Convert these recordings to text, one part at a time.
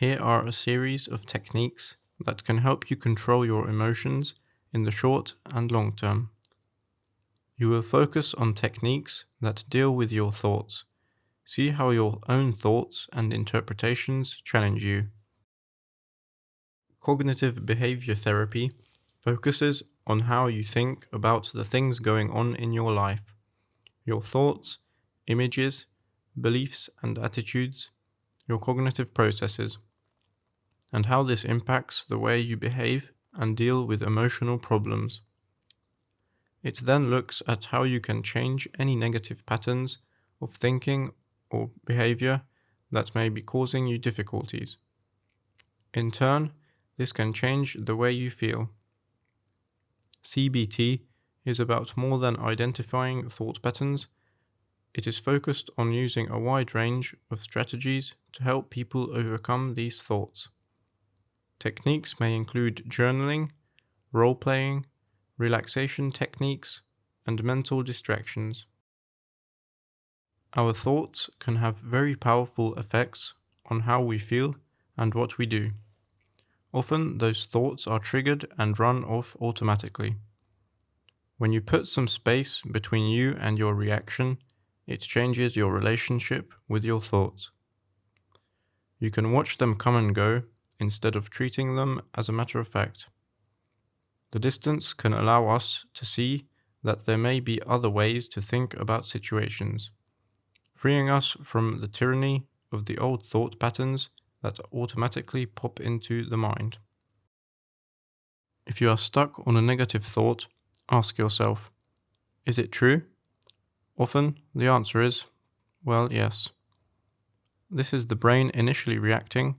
Here are a series of techniques that can help you control your emotions in the short and long term. You will focus on techniques that deal with your thoughts. See how your own thoughts and interpretations challenge you. Cognitive behavior therapy focuses on how you think about the things going on in your life, your thoughts, images, beliefs and attitudes, your cognitive processes, and how this impacts the way you behave and deal with emotional problems. It then looks at how you can change any negative patterns of thinking or behavior that may be causing you difficulties. In turn, this can change the way you feel. CBT is about more than identifying thought patterns. It is focused on using a wide range of strategies to help people overcome these thoughts. Techniques may include journaling, role-playing, relaxation techniques, and mental distractions. Our thoughts can have very powerful effects on how we feel and what we do. Often those thoughts are triggered and run off automatically. When you put some space between you and your reaction, it changes your relationship with your thoughts. You can watch them come and go instead of treating them as a matter of fact. The distance can allow us to see that there may be other ways to think about situations, freeing us from the tyranny of the old thought patterns that automatically pop into the mind. If you are stuck on a negative thought, ask yourself, is it true? Often the answer is, well, yes. This is the brain initially reacting,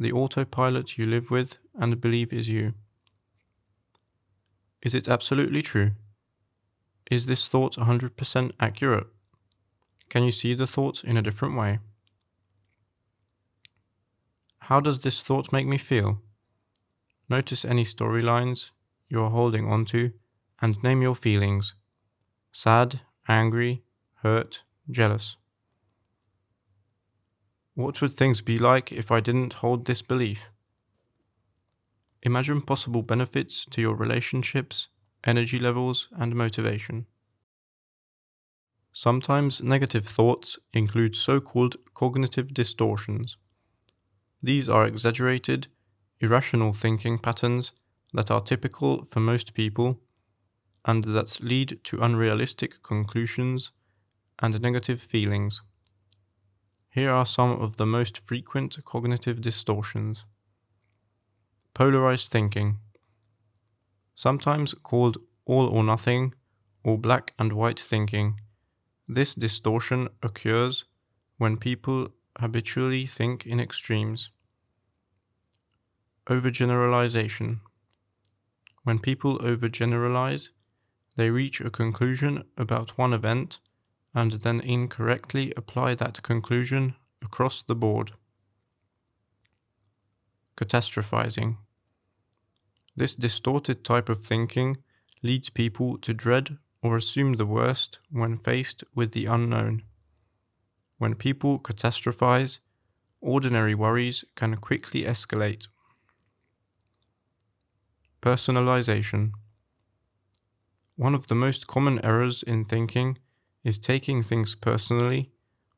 the autopilot you live with and believe is you. Is it absolutely true? Is this thought 100% accurate? Can you see the thought in a different way? How does this thought make me feel? Notice any storylines you are holding onto and name your feelings: sad, angry, hurt, jealous. What would things be like if I didn't hold this belief? Imagine possible benefits to your relationships, energy levels, and motivation. Sometimes negative thoughts include so-called cognitive distortions. These are exaggerated, irrational thinking patterns that are typical for most people and that lead to unrealistic conclusions and negative feelings. Here are some of the most frequent cognitive distortions. Polarized thinking, sometimes called all or nothing or black and white thinking. This distortion occurs when people habitually think in extremes. Overgeneralization. When people overgeneralize, they reach a conclusion about one event and then incorrectly apply that conclusion across the board. Catastrophizing. This distorted type of thinking leads people to dread or assume the worst when faced with the unknown. When people catastrophize, ordinary worries can quickly escalate. Personalization. One of the most common errors in thinking is taking things personally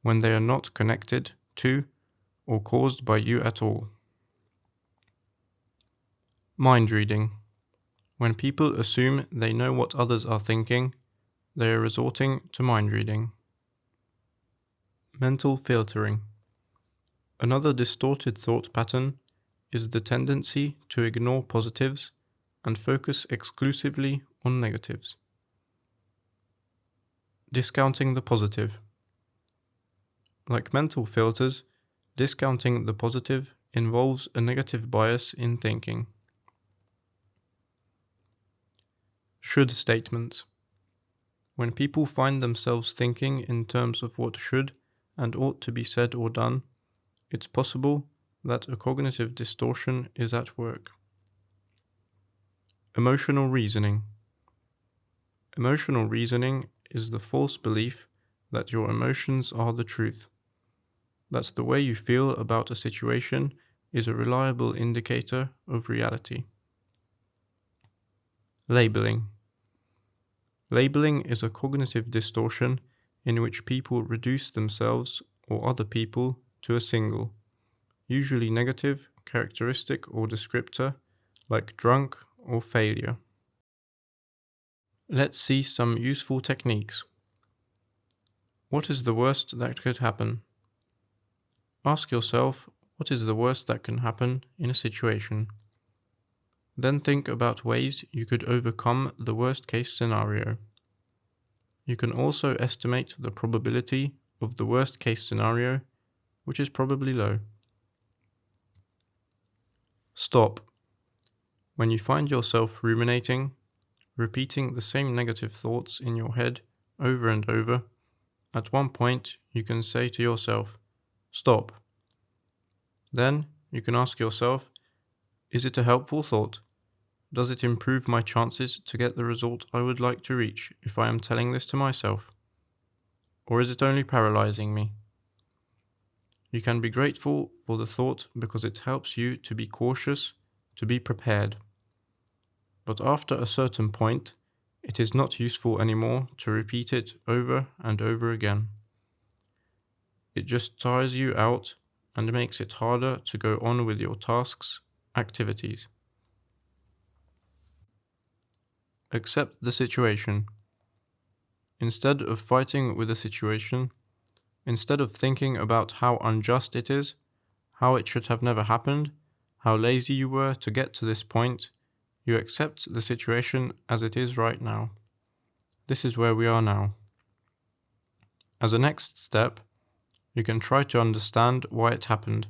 when they are not connected to or caused by you at all. Mind reading. When people assume they know what others are thinking, they are resorting to mind reading. Mental filtering. Another distorted thought pattern is the tendency to ignore positives and focus exclusively on negatives. Discounting the positive. Like mental filters, discounting the positive involves a negative bias in thinking. Should statements. When people find themselves thinking in terms of what should and ought to be said or done, it's possible that a cognitive distortion is at work. Emotional reasoning. Emotional reasoning is the false belief that your emotions are the truth. That's the way you feel about a situation is a reliable indicator of reality. Labeling. Labeling is a cognitive distortion in which people reduce themselves or other people to a single, usually negative, characteristic or descriptor, like drunk or failure. Let's see some useful techniques. What is the worst that could happen? Ask yourself, what is the worst that can happen in a situation? Then think about ways you could overcome the worst case scenario. You can also estimate the probability of the worst case scenario, which is probably low. Stop. When you find yourself ruminating, repeating the same negative thoughts in your head over and over, at one point you can say to yourself, stop. Then you can ask yourself, is it a helpful thought? Does it improve my chances to get the result I would like to reach if I am telling this to myself? Or is it only paralyzing me? You can be grateful for the thought because it helps you to be cautious, to be prepared. But after a certain point, it is not useful anymore to repeat it over and over again. It just tires you out and makes it harder to go on with your tasks, activities. Accept the situation. Instead of fighting with the situation, instead of thinking about how unjust it is, how it should have never happened, how lazy you were to get to this point, you accept the situation as it is right now. This is where we are now. As a next step, you can try to understand why it happened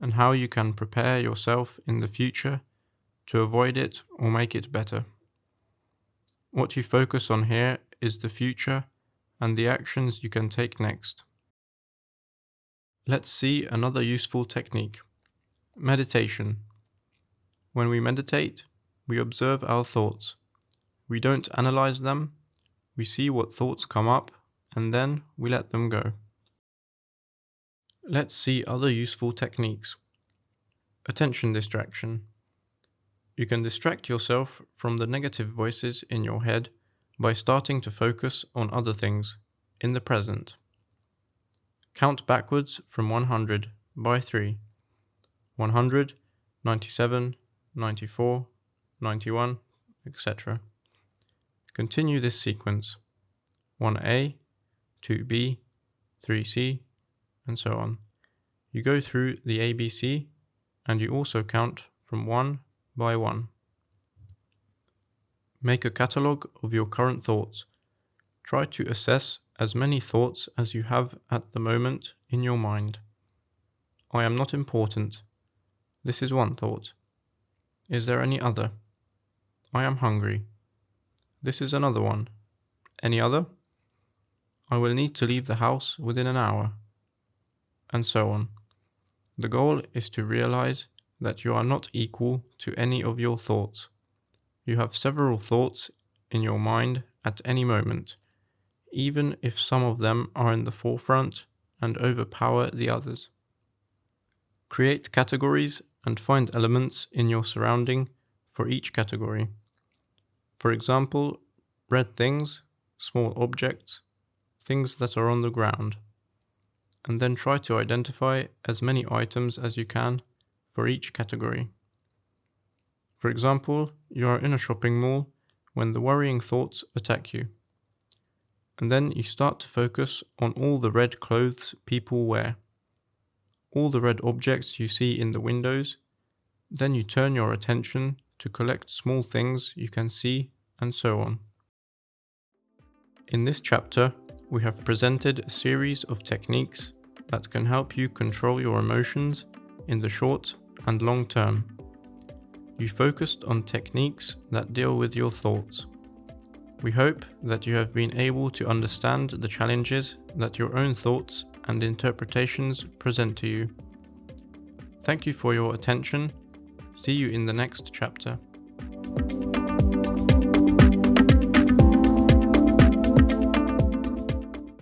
and how you can prepare yourself in the future to avoid it or make it better. What you focus on here is the future and the actions you can take next. Let's see another useful technique. Meditation. When we meditate, we observe our thoughts. We don't analyze them. We see what thoughts come up and then we let them go. Let's see other useful techniques. Attention distraction. You can distract yourself from the negative voices in your head by starting to focus on other things, in the present. Count backwards from 100 by 3. 100, 97, 94, 91, etc. Continue this sequence. 1A, 2B, 3C, and so on. You go through the ABC and you also count from 1 by 1. Make a catalogue of your current thoughts. Try to assess as many thoughts as you have at the moment in your mind. I am not important. This is one thought. Is there any other? I am hungry. This is another one. Any other? I will need to leave the house within an hour. And so on. The goal is to realize that you are not equal to any of your thoughts. You have several thoughts in your mind at any moment, even if some of them are in the forefront and overpower the others. Create categories and find elements in your surrounding for each category. For example, red things, small objects, things that are on the ground. And then try to identify as many items as you can for each category. For example, you are in a shopping mall when the worrying thoughts attack you. And then you start to focus on all the red clothes people wear, all the red objects you see in the windows. Then you turn your attention to collect small things you can see, and so on. In this chapter, we have presented a series of techniques that can help you control your emotions in the short and long term. You focused on techniques that deal with your thoughts. We hope that you have been able to understand the challenges that your own thoughts and interpretations present to you. Thank you for your attention. See you in the next chapter.